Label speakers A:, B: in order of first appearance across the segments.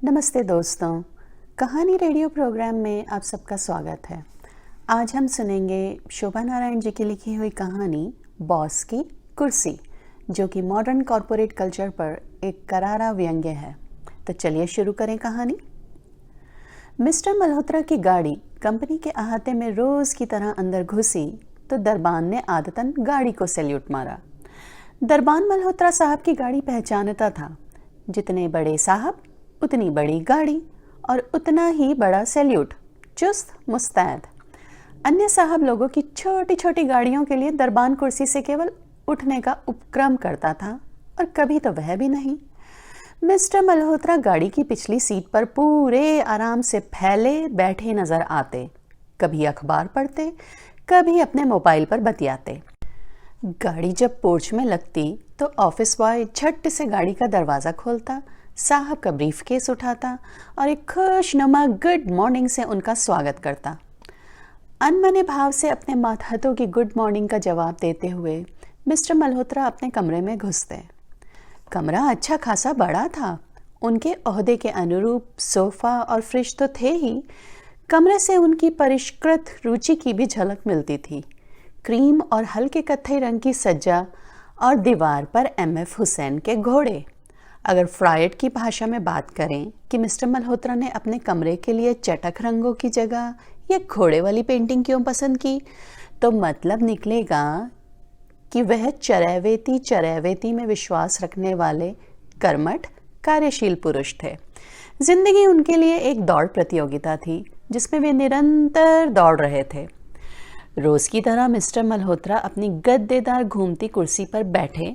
A: नमस्ते दोस्तों, कहानी रेडियो प्रोग्राम में आप सबका स्वागत है। आज हम सुनेंगे शोभा नारायण जी की लिखी हुई कहानी बॉस की कुर्सी, जो कि मॉडर्न कॉरपोरेट कल्चर पर एक करारा व्यंग्य है। तो चलिए शुरू करें कहानी। मिस्टर मल्होत्रा की गाड़ी कंपनी के अहाते में रोज की तरह अंदर घुसी तो दरबान ने आदतन गाड़ी को सैल्यूट मारा। दरबान मल्होत्रा साहब की गाड़ी पहचानता था। जितने बड़े साहब उतनी बड़ी गाड़ी और उतना ही बड़ा सैल्यूट, चुस्त मुस्तैद। अन्य साहब लोगों की छोटी छोटी गाड़ियों के लिए दरबान कुर्सी से केवल उठने का उपक्रम करता था, और कभी तो वह भी नहीं। मिस्टर मल्होत्रा गाड़ी की पिछली सीट पर पूरे आराम से फैले बैठे नजर आते, कभी अखबार पढ़ते, कभी अपने मोबाइल पर बतियाते। गाड़ी जब पोर्च में लगती तो ऑफिस बॉय झट से गाड़ी का दरवाज़ा खोलता, साहब का ब्रीफ केस उठाता और एक खुशनुमा गुड मॉर्निंग से उनका स्वागत करता। अनमने भाव से अपने मातहतों की गुड मॉर्निंग का जवाब देते हुए मिस्टर मल्होत्रा अपने कमरे में घुसते। कमरा अच्छा खासा बड़ा था। उनके ओहदे के अनुरूप सोफ़ा और फ्रिज तो थे ही, कमरे से उनकी परिष्कृत रुचि की भी झलक मिलती थी। क्रीम और हल्के कत्थई रंग की सज्जा और दीवार पर एम.एफ. हुसैन के घोड़े। अगर फ्रायड की भाषा में बात करें कि मिस्टर मल्होत्रा ने अपने कमरे के लिए चटक रंगों की जगह या घोड़े वाली पेंटिंग क्यों पसंद की, तो मतलब निकलेगा कि वह चरैवेती में विश्वास रखने वाले कर्मठ कार्यशील पुरुष थे। जिंदगी उनके लिए एक दौड़ प्रतियोगिता थी जिसमें वे निरंतर दौड़ रहे थे। रोज की तरह मिस्टर मल्होत्रा अपनी गद्देदार घूमती कुर्सी पर बैठे।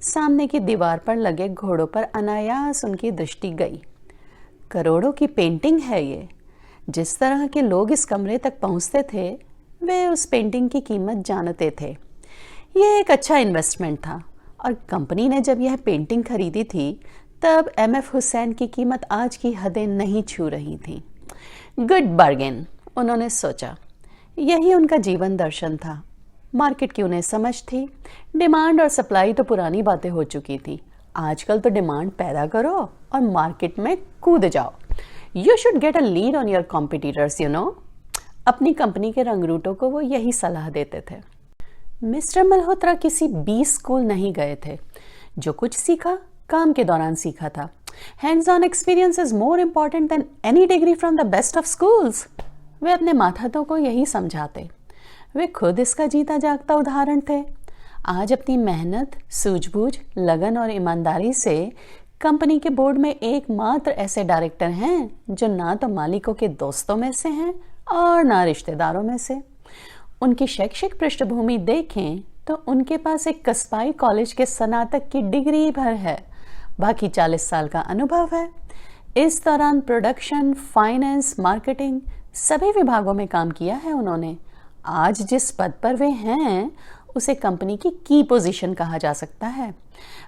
A: सामने की दीवार पर लगे घोड़ों पर अनायास उनकी दृष्टि गई। करोड़ों की पेंटिंग है ये। जिस तरह के लोग इस कमरे तक पहुंचते थे वे उस पेंटिंग की कीमत जानते थे। यह एक अच्छा इन्वेस्टमेंट था, और कंपनी ने जब यह पेंटिंग खरीदी थी तब एम.एफ. हुसैन की कीमत आज की हदें नहीं छू रही थी। गुड बार्गेन, उन्होंने सोचा। यही उनका जीवन दर्शन था। मार्केट की उन्हें समझ थी। डिमांड और सप्लाई तो पुरानी बातें हो चुकी थी। आजकल तो डिमांड पैदा करो और मार्केट में कूद जाओ। You should get a lead on your competitors, you know. अपनी कंपनी के रंगरूटों को वो यही सलाह देते थे। मिस्टर मल्होत्रा किसी बी स्कूल नहीं गए थे। जो कुछ सीखा काम के दौरान सीखा था। Hands on experience is more important than any degree from the best of schools, वे अपने मातहतों को यही समझाते। वे खुद इसका जीता जागता उदाहरण थे। आज अपनी मेहनत, सूझबूझ, लगन और ईमानदारी से कंपनी के बोर्ड में एकमात्र ऐसे डायरेक्टर हैं जो ना तो मालिकों के दोस्तों में से हैं और ना रिश्तेदारों में से। उनकी शैक्षिक पृष्ठभूमि देखें तो उनके पास एक कस्बाई कॉलेज के स्नातक की डिग्री भर है, बाकी 40 साल का अनुभव है। इस दौरान प्रोडक्शन, फाइनेंस, मार्केटिंग सभी विभागों में काम किया है उन्होंने। आज जिस पद पर वे हैं उसे कंपनी की की पोजीशन कहा जा सकता है।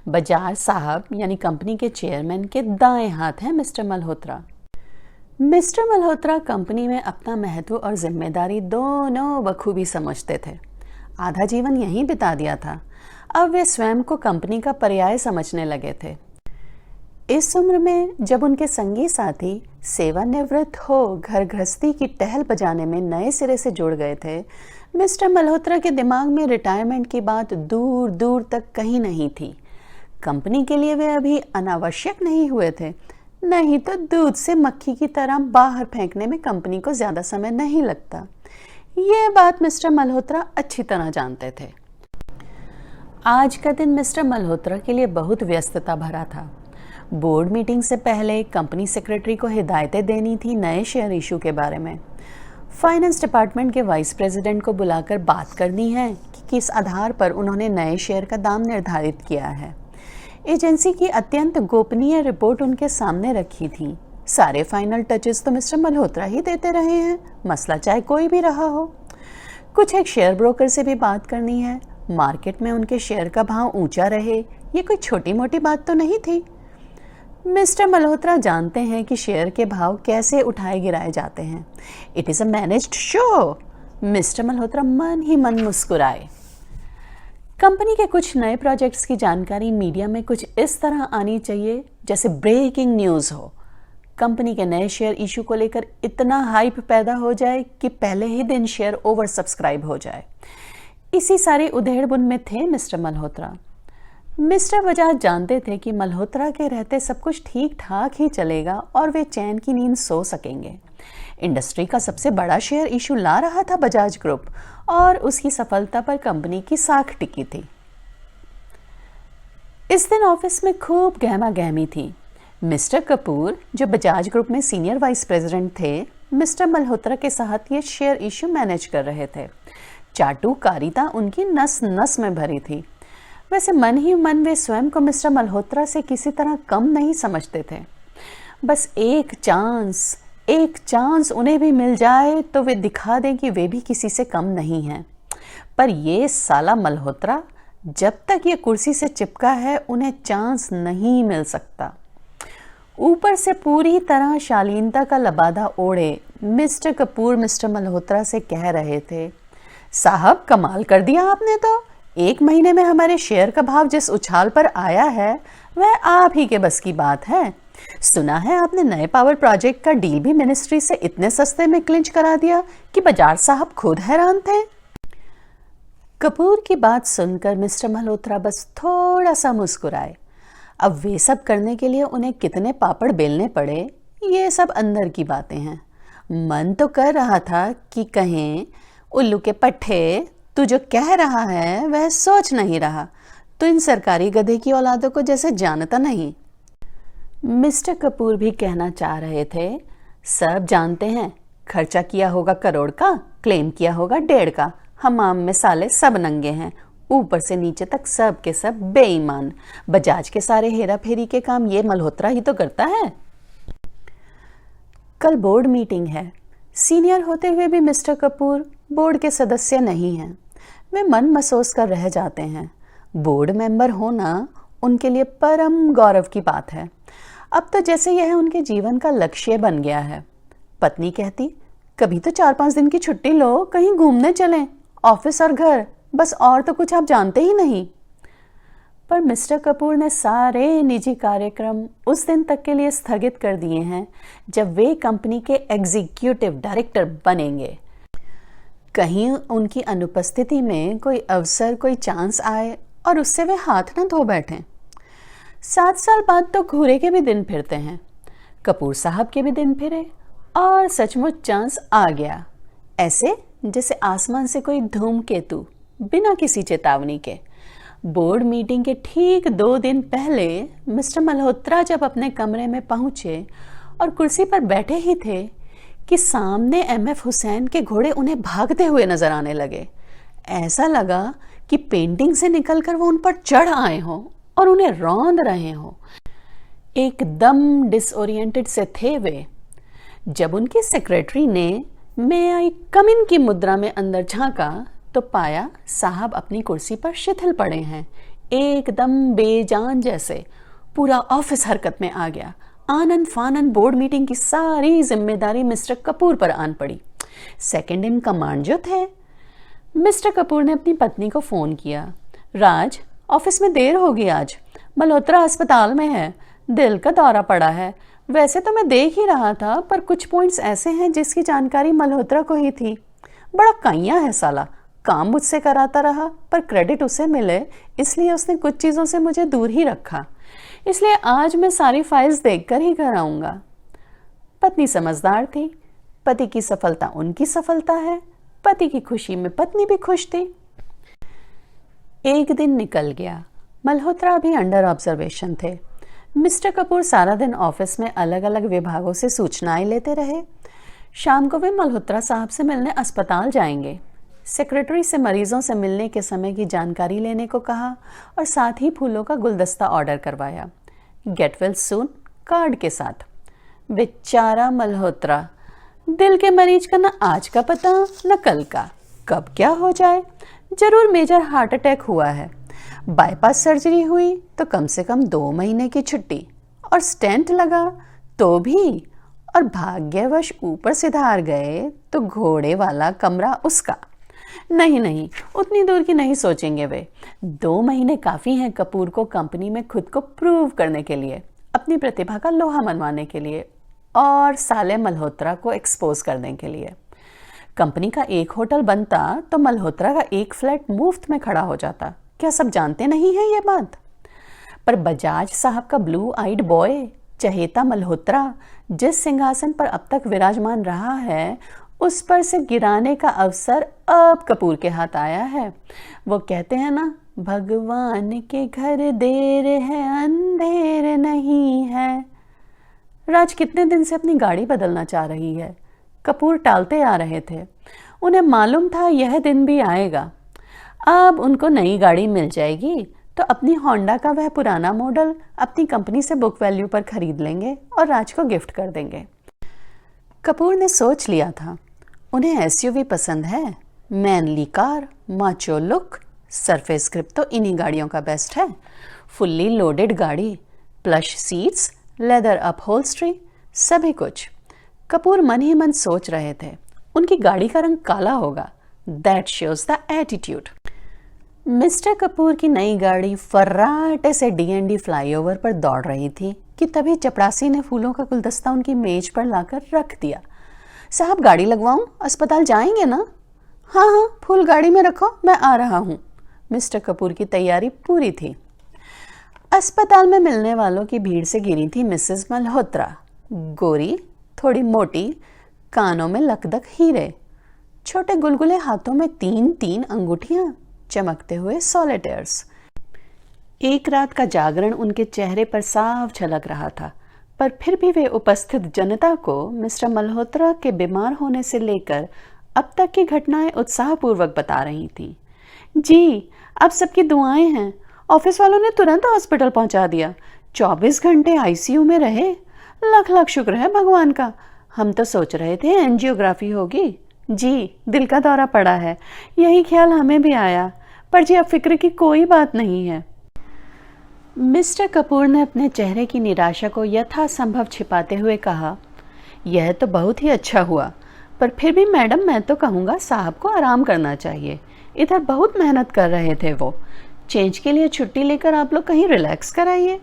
A: बजाज साहब यानी कंपनी के चेयरमैन के दाएं हाथ हैं mister Malhotra. Mister Malhotra company में अपना महत्व और जिम्मेदारी दोनों बखूबी समझते थे। आधा जीवन यहीं बिता दिया था। अब वे स्वयं को कंपनी का पर्याय समझने लगे थे। इस उम्र में जब उनके संगी साथी सेवानिवृत्त हो घर गृहस्थी की टहल बजाने में नए सिरे से जुड़ गए थे, मिस्टर मल्होत्रा के दिमाग में रिटायरमेंट की बात दूर दूर तक कहीं नहीं थी। कंपनी के लिए वे अभी अनावश्यक नहीं हुए थे, नहीं तो दूध से मक्खी की तरह बाहर फेंकने में कंपनी को ज्यादा समय नहीं लगता। ये बात मिस्टर मल्होत्रा अच्छी तरह जानते थे। आज का दिन मिस्टर मल्होत्रा के लिए बहुत व्यस्तता भरा था। बोर्ड मीटिंग से पहले कंपनी सेक्रेटरी को हिदायतें देनी थी नए शेयर इशू के बारे में। फाइनेंस डिपार्टमेंट के वाइस प्रेसिडेंट को बुलाकर बात करनी है कि किस आधार पर उन्होंने नए शेयर का दाम निर्धारित किया है। एजेंसी की अत्यंत गोपनीय रिपोर्ट उनके सामने रखी थी। सारे फाइनल टचेस तो मिस्टर मल्होत्रा ही देते रहे हैं, मसला चाहे कोई भी रहा हो। कुछ एक शेयर ब्रोकर से भी बात करनी है। मार्केट में उनके शेयर का भाव ऊंचा रहे, ये कोई छोटी मोटी बात तो नहीं थी। मिस्टर मल्होत्रा जानते हैं कि शेयर के भाव कैसे उठाए गिराए जाते हैं। It is a managed show. Mister Malhotra मन ही मन मुस्कुराए। कंपनी के कुछ नए प्रोजेक्ट्स की जानकारी मीडिया में कुछ इस तरह आनी चाहिए जैसे ब्रेकिंग न्यूज़ हो। कंपनी के नए शेयर इशू को लेकर इतना हाइप पैदा हो जाए कि पहले ही दिन शेयर ओवर सब्सक्राइब हो जाए। इसी सारी उधेड़-बुन में थे मिस्टर मल्होत्रा। मिस्टर बजाज जानते थे कि मल्होत्रा के रहते सब कुछ ठीक ठाक ही चलेगा और वे चैन की नींद सो सकेंगे। इंडस्ट्री का सबसे बड़ा शेयर इशू ला रहा था बजाज ग्रुप और उसकी सफलता पर कंपनी की साख टिकी थी। इस दिन ऑफिस में खूब गहमा गहमी थी। मिस्टर कपूर, जो बजाज ग्रुप में सीनियर वाइस प्रेसिडेंट थे, मिस्टर मल्होत्रा के साथ ये शेयर इशू मैनेज कर रहे थे। चाटुकारिता उनकी नस नस में भरी थी। वैसे मन ही मन वे स्वयं को मिस्टर मल्होत्रा से किसी तरह कम नहीं समझते थे। बस एक चांस उन्हें भी मिल जाए तो वे दिखा दें कि वे भी किसी से कम नहीं हैं। पर ये साला मल्होत्रा जब तक ये कुर्सी से चिपका है उन्हें चांस नहीं मिल सकता। ऊपर से पूरी तरह शालीनता का लबादा ओढ़े मिस्टर कपूर मिस्टर मल्होत्रा से कह रहे थे, साहब कमाल कर दिया आपने तो। 1 महीने में हमारे शेयर का भाव जिस उछाल पर आया है वह आप ही के बस की बात है। सुना है आपने नए पावर प्रोजेक्ट का डील भी मिनिस्ट्री से इतने सस्ते में क्लिंच करा दिया कि बजाज साहब खुद हैरान थे। कपूर की बात सुनकर मिस्टर मल्होत्रा बस थोड़ा सा मुस्कुराए। अब वे सब करने के लिए उन्हें कितने पापड़ बेलने पड़े, ये सब अंदर की बातें हैं। मन तो कर रहा था कि कहें, उल्लू के पट्टे, तू जो कह रहा है वह सोच नहीं रहा, तो इन सरकारी गधे की औलादों को जैसे जानता नहीं। मिस्टर कपूर भी कहना चाह रहे थे, सब जानते हैं, खर्चा किया होगा करोड़ का, क्लेम किया होगा 1.5 का, हमाम में साले सब नंगे हैं, ऊपर से नीचे तक सब के सब बेईमान। बजाज के सारे हेरा फेरी के काम ये मल्होत्रा ही तो करता है। कल बोर्ड मीटिंग है। सीनियर होते हुए भी मिस्टर कपूर बोर्ड के सदस्य नहीं हैं। वे मन महसूस कर रह जाते हैं। बोर्ड मेंबर होना उनके लिए परम गौरव की बात है। अब तो जैसे यह उनके जीवन का लक्ष्य बन गया है। पत्नी कहती, कभी तो 4-5 दिन की छुट्टी लो, कहीं घूमने चलें, ऑफिस और घर, बस और तो कुछ आप जानते ही नहीं। पर मिस्टर कपूर ने सारे निजी कार्यक्रम उस दिन तक के लिए स्थगित कर दिए हैं जब वे कंपनी के एग्जीक्यूटिव डायरेक्टर बनेंगे। कहीं उनकी अनुपस्थिति में कोई अवसर, कोई चांस आए और उससे वे हाथ न धो बैठें। 7 साल बाद तो घूरे के भी दिन फिरते हैं। कपूर साहब के भी दिन फिरे और सचमुच चांस आ गया। ऐसे जैसे आसमान से कोई धूमकेतु बिना किसी चेतावनी के। बोर्ड मीटिंग के ठीक 2 दिन पहले मिस्टर मल्होत्रा जब अपने कमरे में पहुंचे और कुर्सी पर बैठे ही थे कि सामने MF हुसैन के घोड़े उन्हें भागते हुए नजर आने लगे। ऐसा लगा कि पेंटिंग से निकलकर वो उन पर चढ़ आए हों और उन्हें रौंद रहे हों। एकदम डिसओरिएंटेड से थे वे। जब उनकी सेक्रेटरी ने मे आई कम इन की मुद्रा में अंदर झांका तो पाया साहब अपनी कुर्सी पर शिथिल पड़े हैं, एकदम बेजान जैसे। पूरा ऑफिस हरकत में आ गया। आनन फानन बोर्ड मीटिंग की सारी जिम्मेदारी मिस्टर कपूर पर आन पड़ी। सेकंड इन कमांड जो थे। मिस्टर कपूर ने अपनी पत्नी को फोन किया, राज ऑफिस में देर होगी आज, मल्होत्रा अस्पताल में है, दिल का दौरा पड़ा है। वैसे तो मैं देख ही रहा था पर कुछ पॉइंट्स ऐसे हैं जिसकी जानकारी मल्होत्रा को ही थी। बड़ा काइया है साला, काम मुझसे कराता रहा पर क्रेडिट उसे मिले इसलिए उसने कुछ चीज़ों से मुझे दूर ही रखा। इसलिए आज मैं सारी फाइल्स देखकर ही घर आऊँगा। पत्नी समझदार थी। पति की सफलता उनकी सफलता है। पति की खुशी में पत्नी भी खुश थी। एक दिन निकल गया। मल्होत्रा भी अंडर ऑब्जर्वेशन थे। मिस्टर कपूर सारा दिन ऑफिस में अलग अलग विभागों से सूचनाएं लेते रहे। शाम को वे मल्होत्रा साहब से मिलने अस्पताल जाएंगे। सेक्रेटरी से मरीजों से मिलने के समय की जानकारी लेने को कहा और साथ ही फूलों का गुलदस्ता ऑर्डर करवाया, गेट वेल सून कार्ड के साथ। बेचारा मल्होत्रा, दिल के मरीज का न आज का पता न कल का, कब क्या हो जाए। जरूर मेजर हार्ट अटैक हुआ है, बाईपास सर्जरी हुई तो कम से कम 2 महीने की छुट्टी, और स्टेंट लगा तो भी, और भाग्यवश ऊपर से धार गए तो घोड़े वाला कमरा उसका। नहीं, उतनी दूर की नहीं सोचेंगे वे। 2 महीने काफ़ी हैं कपूर को कंपनी में खुद को प्रूव करने के लिए, अपनी प्रतिभा का लोहा मनवाने के लिए। और साले मल्होत्रा को एक्सपोज करने के लिए। कंपनी का एक होटल बनता तो मल्होत्रा का एक फ्लैट मुफ्त में खड़ा हो जाता। क्या सब जानते नहीं हैं ये बात? पर बजाज साहब का ब्लू आइड बॉय चहेता मल्होत्रा जिस सिंहासन पर अब तक विराजमान रहा है, उस पर से गिराने का अवसर अब कपूर के हाथ आया है। वो कहते हैं ना, भगवान के घर देर है अंधेर नहीं है। राज कितने दिन से अपनी गाड़ी बदलना चाह रही है। कपूर टालते आ रहे थे। उन्हें मालूम था यह दिन भी आएगा। अब उनको नई गाड़ी मिल जाएगी तो अपनी होंडा का वह पुराना मॉडल अपनी कंपनी से बुक वैल्यू पर खरीद लेंगे और राज को गिफ्ट कर देंगे। कपूर ने सोच लिया था, उन्हें एसयूवी पसंद है, manly car, macho look, surface grip तो इन्हीं गाड़ियों का बेस्ट है। फुल्ली लोडेड गाड़ी, प्लश सीट्स, लेदर अपहोल्स्ट्री, सभी कुछ। कपूर मन ही मन सोच रहे थे, उनकी गाड़ी का रंग काला होगा। That shows the attitude. Mister Kapoor की नई गाड़ी फर्राटे से डीएनडी फ्लाईओवर पर दौड़ रही थी कि तभी चपरासी ने फूलों का गुलदस्ता उनकी मेज पर लाकर रख दिया। साहब गाड़ी लगवाऊं? अस्पताल जाएंगे ना? हाँ हाँ, फूल गाड़ी में रखो, मैं आ रहा हूँ। मिस्टर कपूर की तैयारी पूरी थी। अस्पताल में मिलने वालों की भीड़ से घिरी थी मिसेस मल्होत्रा, गोरी, थोड़ी मोटी, कानों में लकदक हीरे, छोटे गुलगुले हाथों में 3-3 अंगूठियां, चमकते हुए सॉलिटेयर्स। एक रात का जागरण उनके चेहरे पर साफ झलक रहा था, पर फिर भी वे उपस्थित जनता को मिस्टर मल्होत्रा के बीमार होने से लेकर अब तक की घटनाएं उत्साहपूर्वक बता रही थीं। जी, आप सबकी दुआएं हैं। ऑफिस वालों ने तुरंत हॉस्पिटल पहुंचा दिया। 24 घंटे आईसीयू में रहे। लाख लाख शुक्र है भगवान का। हम तो सोच रहे थे एंजियोग्राफी होगी। जी, दिल का दौरा पड़ा है, यही ख्याल हमें भी आया, पर जी अब फिक्र की कोई बात नहीं है। मिस्टर कपूर ने अपने चेहरे की निराशा को यथासंभव छिपाते हुए कहा, यह तो बहुत ही अच्छा हुआ, पर फिर भी मैडम मैं तो कहूँगा साहब को आराम करना चाहिए। इधर बहुत मेहनत कर रहे थे वो। चेंज के लिए छुट्टी लेकर आप लोग कहीं रिलैक्स कराइए।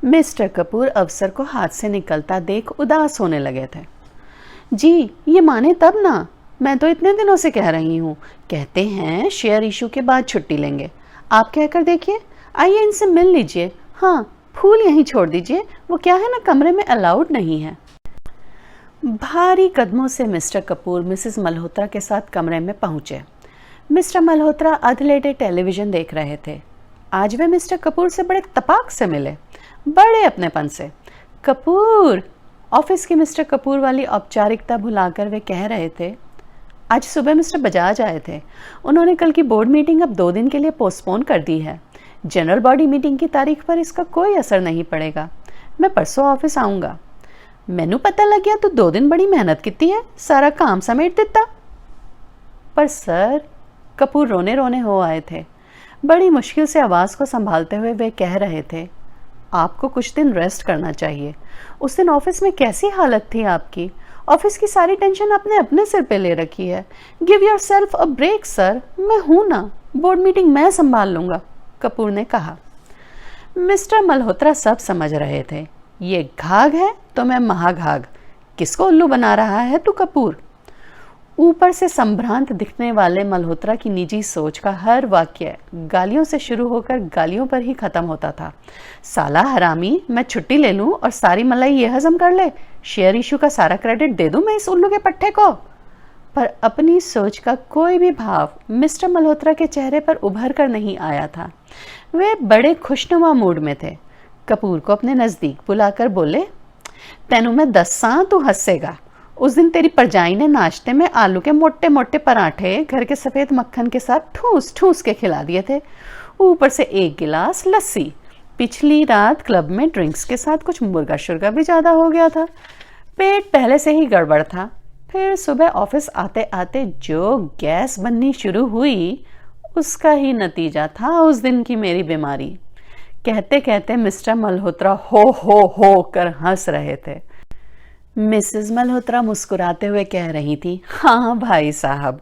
A: मिस्टर कपूर अफसर को हाथ से निकलता देख उदास होने लगे थे। जी, ये माने तब ना, मैं तो इतने दिनों से कह रही हूँ। कहते हैं शेयर इशू के बाद छुट्टी लेंगे। आप कहकर देखिए, आइए इनसे मिल लीजिए। हाँ, फूल यहीं छोड़ दीजिए, वो क्या है ना, कमरे में अलाउड नहीं है। भारी कदमों से मिस्टर कपूर मिसेस मल्होत्रा के साथ कमरे में पहुंचे। मिस्टर मल्होत्रा अधलेटे टेलीविजन देख रहे थे। आज वे मिस्टर कपूर से बड़े तपाक से मिले, बड़े अपनेपन से। कपूर, ऑफिस की मिस्टर कपूर वाली औपचारिकता भुलाकर वे कह रहे थे। आज सुबह मिस्टर बजाज आए थे। उन्होंने कल की बोर्ड मीटिंग अब 2 दिन के लिए पोस्टपोन कर दी है। जनरल बॉडी मीटिंग की तारीख पर इसका कोई असर नहीं पड़ेगा। मैं परसों ऑफिस आऊँगा। मैनू पता लग गया तो 2 दिन बड़ी मेहनत की है, सारा काम समेट देता। पर सर, कपूर रोने रोने हो आए थे। बड़ी मुश्किल से आवाज़ को संभालते हुए वे कह रहे थे, आपको कुछ दिन रेस्ट करना चाहिए। उस दिन ऑफिस में कैसी हालत थी आपकी। ऑफिस की सारी टेंशन आपने अपने सिर पे ले रखी है। Give yourself a break sir, मैं हूं ना, बोर्ड मीटिंग मैं संभाल लूंगा, कपूर ने कहा। मिस्टर मल्होत्रा सब समझ रहे थे। ये घाघ है तो मैं महाघाघ, किसको उल्लू बना रहा है तू कपूर। ऊपर से संभ्रांत दिखने वाले मल्होत्रा की निजी सोच का हर वाक्य गालियों से शुरू होकर गालियों पर ही खत्म होता था। साला हरामी, मैं छुट्टी ले लूं और सारी मलाई ये हजम कर ले, शेयर इशू का सारा क्रेडिट दे दूं मैं इस उल्लू के पट्टे को। पर अपनी सोच का कोई भी भाव मिस्टर मल्होत्रा के चेहरे पर उभर कर नहीं आया था। वे बड़े खुशनुमा मूड में थे। कपूर को अपने नज़दीक बुलाकर बोले, तेनू मैं दस्सां तू हंसेगा। उस दिन तेरी परजाई ने नाश्ते में आलू के मोटे मोटे पराठे घर के सफ़ेद मक्खन के साथ ठूस ठूस के खिला दिए थे, ऊपर से 1 गिलास लस्सी। पिछली रात क्लब में ड्रिंक्स के साथ कुछ मुर्गा शुर्गा भी ज़्यादा हो गया था। पेट पहले से ही गड़बड़ था। फिर सुबह ऑफिस आते आते जो गैस बननी शुरू हुई, उसका ही नतीजा था उस दिन की मेरी बीमारी। कहते कहते मिस्टर मल्होत्रा हो कर हंस रहे थे। मिसेस मल्होत्रा मुस्कुराते हुए कह रही थी, हाँ भाई साहब।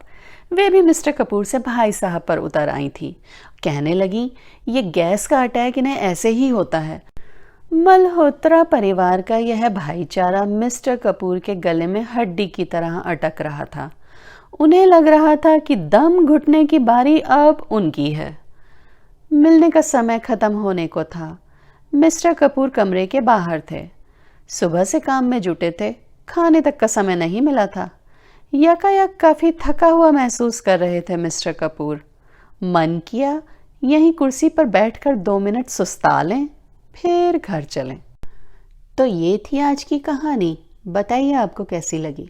A: वे भी मिस्टर कपूर से भाई साहब पर उतर आई थी। कहने लगी, ये गैस का अटैक इन्हें ऐसे ही होता है। मल्होत्रा परिवार का यह भाईचारा मिस्टर कपूर के गले में हड्डी की तरह अटक रहा था। उन्हें लग रहा था कि दम घुटने की बारी अब उनकी है। मिलने का समय खत्म होने को था। मिस्टर कपूर कमरे के बाहर थे। सुबह से काम में जुटे थे, खाने तक का समय नहीं मिला था। यकायक काफी थका हुआ महसूस कर रहे थे मिस्टर कपूर। मन किया यहीं कुर्सी पर बैठकर 2 मिनट सुस्ता लें, फिर घर चलें। तो ये थी आज की कहानी। बताइए आपको कैसी लगी।